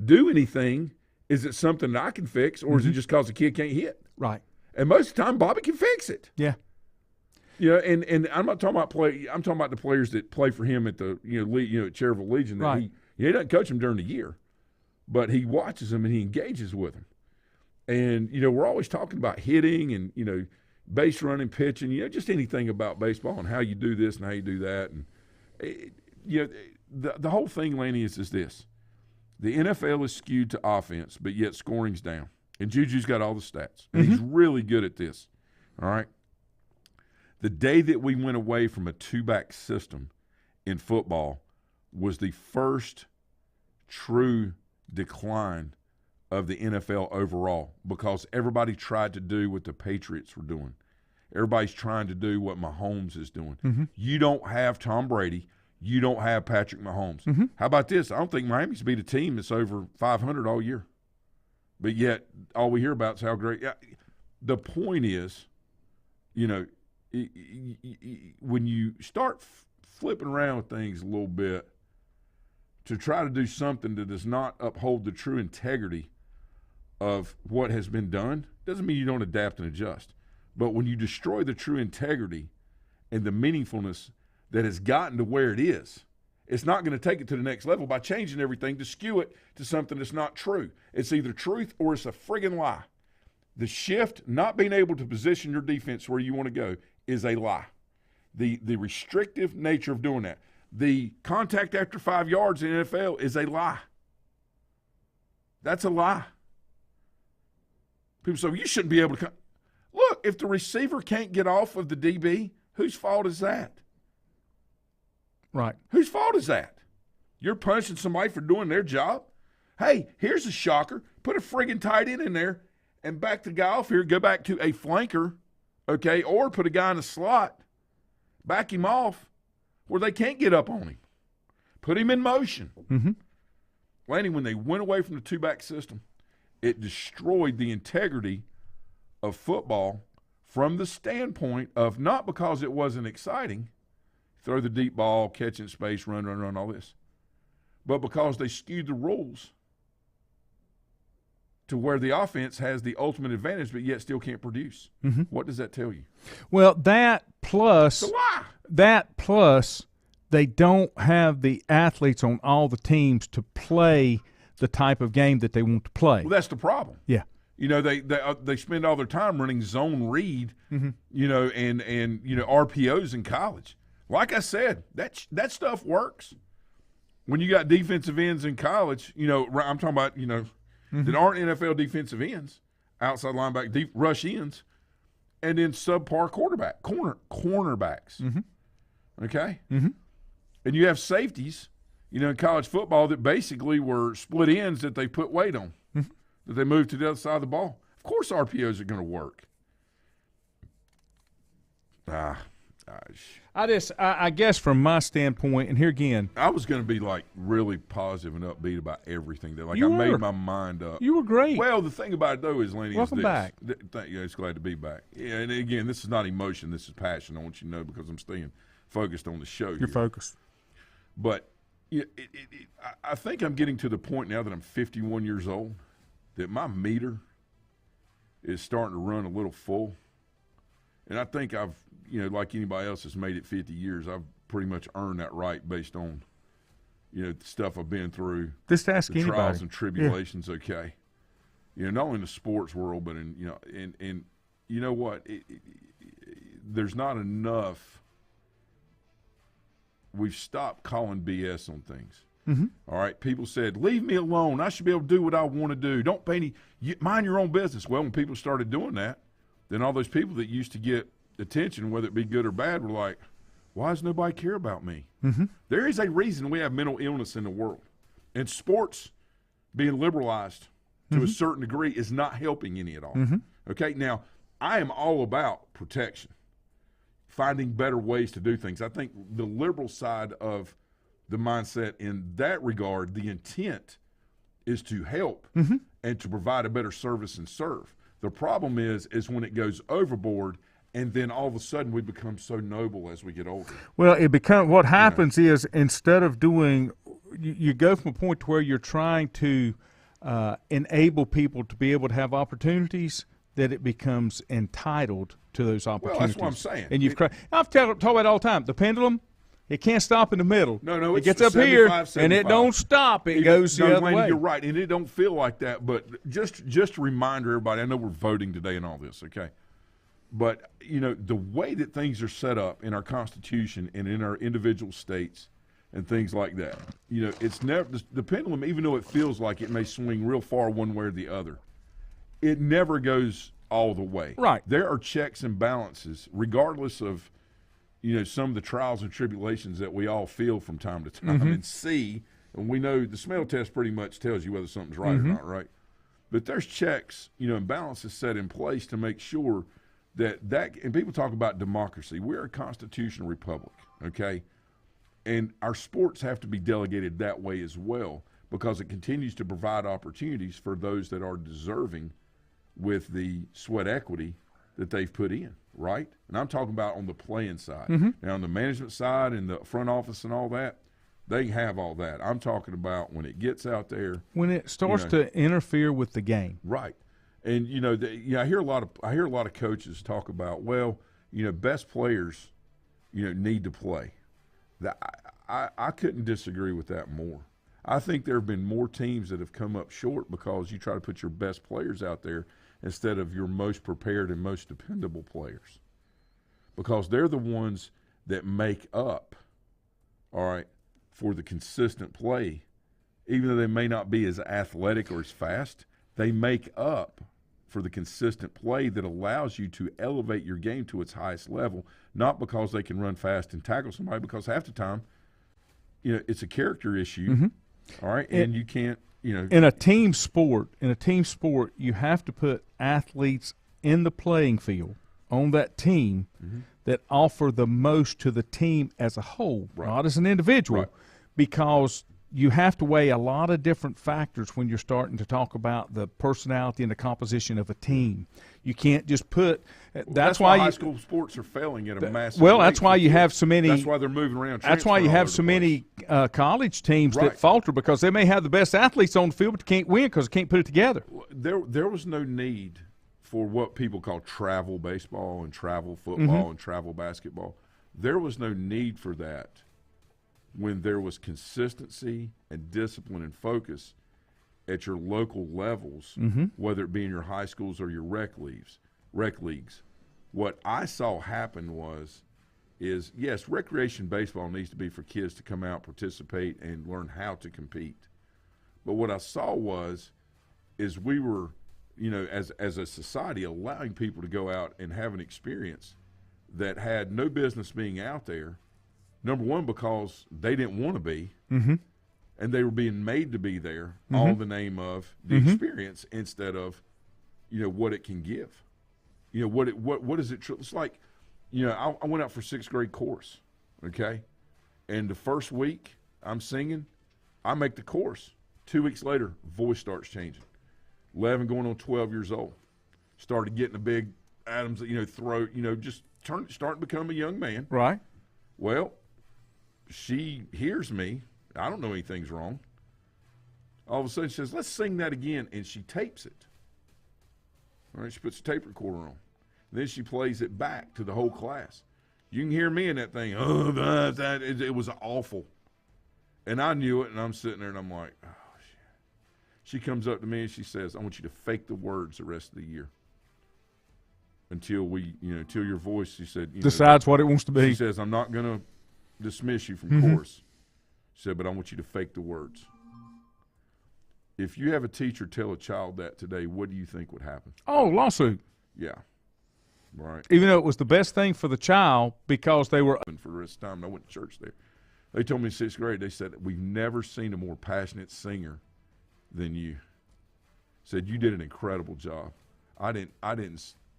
do anything? Is it something that I can fix, or is it just because the kid can't hit? Right. And most of the time, Bobby can fix it. Yeah. You know, and I'm not talking about I'm talking about the players that play for him at the at Cherryville Legion. That right. He doesn't coach them during the year, but he watches them and he engages with them. And you know, we're always talking about hitting and base running, pitching, just anything about baseball and how you do this and how you do that. And the whole thing, Lanny, is this: the NFL is skewed to offense, but yet scoring's down. And Juju's got all the stats, and he's really good at this. All right. The day that we went away from a two-back system in football was the first true decline of the NFL overall because everybody tried to do what the Patriots were doing. Everybody's trying to do what Mahomes is doing. Mm-hmm. You don't have Tom Brady. You don't have Patrick Mahomes. Mm-hmm. How about this? I don't think Miami's beat a team that's over 500 all year. But yet all we hear about is how great. Yeah, the point is, you know, when you start flipping around with things a little bit to try to do something that does not uphold the true integrity of what has been done, doesn't mean you don't adapt and adjust. But when you destroy the true integrity and the meaningfulness that has gotten to where it is, it's not going to take it to the next level by changing everything to skew it to something that's not true. It's either truth or it's a friggin' lie. The shift, not being able to position your defense where you want to go, is a lie. The restrictive nature of doing that. The contact after 5 yards in the NFL is a lie. That's a lie. People say, well, you shouldn't be able to look, if the receiver can't get off of the DB, whose fault is that? Right. Whose fault is that? You're punishing somebody for doing their job? Hey, here's a shocker. Put a friggin' tight end in there and back the guy off here, go back to a flanker, okay, or put a guy in a slot, back him off where they can't get up on him. Put him in motion. Mm-hmm. Lanny, when they went away from the two-back system, it destroyed the integrity of football from the standpoint of not because it wasn't exciting, throw the deep ball, catch in space, run, all this, but because they skewed the rules to where the offense has the ultimate advantage but yet still can't produce. Mm-hmm. What does that tell you? Well, that plus It's a lie. That plus they don't have the athletes on all the teams to play the type of game that they want to play. Well, that's the problem. Yeah. You know, they spend all their time running zone read, mm-hmm. you know, and you know, RPOs in college. Like I said, that stuff works. When you got defensive ends in college, you know, I'm talking about, you know, mm-hmm. that aren't NFL defensive ends, outside linebacker, deep rush ends, and then subpar cornerbacks. Mm-hmm. Okay? Mm-hmm. And you have safeties, you know, in college football that basically were split ends that they put weight on, mm-hmm. that they moved to the other side of the ball. Of course RPOs are going to work. I guess from my standpoint, and here again, I was going to be like really positive and upbeat about everything. That You I were. made my mind up. you were great. Well, the thing about it though is, Lenny, Welcome is this. back. Thank you. It's glad to be back. Yeah, and again, this is not emotion. This is passion. I want you to know because I'm staying focused on the show. You're here. focused. But I think I'm getting to the point now that I'm 51 years old that my meter is starting to run a little full. And I think I've, you know, like anybody else that's made it 50 years, I've pretty much earned that right based on, you know, the stuff I've been through. Just ask the anybody. Trials and tribulations, okay. You know, not only in the sports world, but in, you know, and you know what? There's not enough. We've stopped calling BS on things. Mm-hmm. All right. People said, leave me alone. I should be able to do what I want to do. Don't pay any, mind your own business. Well, when people started doing that, then all those people that used to get attention, whether it be good or bad, were like, why does nobody care about me? Mm-hmm. There is a reason we have mental illness in the world. And sports being liberalized to mm-hmm. a certain degree is not helping any at all. Mm-hmm. Okay. Now, I am all about protection, finding better ways to do things. I think the liberal side of the mindset in that regard, the intent is to help mm-hmm. and to provide a better service and serve. The problem is when it goes overboard and then all of a sudden we become so noble as we get older. Well, what happens is instead of doing, you go from a point to where you're trying to enable people to be able to have opportunities, that it becomes entitled to those opportunities. Well, that's what I'm saying. And I've talked about it all the time. The pendulum, it can't stop in the middle. No, it gets up here and it don't stop. It goes the other way. You're right, and it don't feel like that. But just a reminder, everybody. I know we're voting today and all this, okay? But you know the way that things are set up in our Constitution and in our individual states and things like that. You know, it's never the pendulum, even though it feels like it may swing real far one way or the other. It never goes all the way. Right. There are checks and balances, regardless of, you know, some of the trials and tribulations that we all feel from time to time mm-hmm. and see. And we know the smell test pretty much tells you whether something's right mm-hmm. or not, right? But there's checks, and balances set in place to make sure that and people talk about democracy. We're a constitutional republic, okay? And our sports have to be delegated that way as well, because it continues to provide opportunities for those that are deserving with the sweat equity that they've put in, right? And I'm talking about on the playing side. Now, on the management side and the front office and all that, they have all that. I'm talking about when it gets out there. When it starts to interfere with the game. Right. And, I hear a lot of coaches talk about, best players, need to play. I couldn't disagree with that more. I think there have been more teams that have come up short because you try to put your best players out there instead of your most prepared and most dependable players, because they're the ones that make up, all right, for the consistent play. Even though they may not be as athletic or as fast, they make up for the consistent play that allows you to elevate your game to its highest level, not because they can run fast and tackle somebody, because half the time, it's a character issue, all right, and you can't, In a team sport, you have to put athletes in the playing field on that team that offer the most to the team as a whole, not as an individual, because you have to weigh a lot of different factors when you're starting to talk about the personality and the composition of a team. You can't just put that's why high school sports are failing at a massive well, rate. that's why you have so many. That's why they're moving around. That's why you have so many college teams that falter, because they may have the best athletes on the field, but they can't win because they can't put it together. There was no need for what people call travel baseball and travel football and travel basketball. There was no need for that when there was consistency and discipline and focus at your local levels, whether it be in your high schools or your rec leagues. What I saw happen is yes, recreation baseball needs to be for kids to come out, participate, and learn how to compete. But what I saw is we were, as a society, allowing people to go out and have an experience that had no business being out there. Number one, because they didn't want to be, and they were being made to be there, all in the name of the experience instead of, what it can give. What is it? It's like, I went out for 6th grade course, okay, and the first week I'm singing, I make the course. 2 weeks later, voice starts changing. 11 going on 12 years old, started getting a big Adams, throat, just starting to become a young man. Right. Well, she hears me. I don't know anything's wrong. All of a sudden she says, let's sing that again, and she tapes it. All right, she puts a tape recorder on. Then she plays it back to the whole class. You can hear me in that thing. It was awful. And I knew it, and I'm sitting there, and I'm like, oh, shit. She comes up to me, and she says, I want you to fake the words the rest of the year. Until until your voice, she said, decides what it wants to be. She says, I'm not going to dismiss you from chorus. She said, but I want you to fake the words. If you have a teacher tell a child that today, what do you think would happen? Oh, lawsuit. Yeah. Right. Even though it was the best thing for the child because they were. For the rest of the time, I went to church there. They told me in 6th grade, they said, we've never seen a more passionate singer than you. Said, you did an incredible job. I didn't,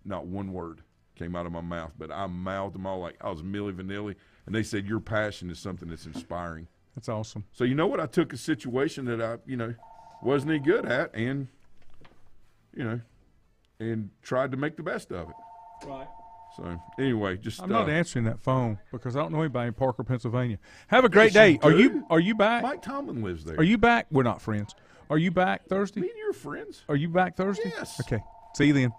not one word came out of my mouth, but I mouthed them all like I was Milli Vanilli. And they said, your passion is something that's inspiring. That's awesome. So you know what? I took a situation that I, wasn't any good at and, and tried to make the best of it. Right. So anyway, I'm not answering that phone because I don't know anybody in Parker, Pennsylvania. Have a great day. Are you back? Mike Tomlin lives there. Are you back? We're not friends. Are you back Thursday? Me and you are friends. Are you back Thursday? Yes. Okay. See you then.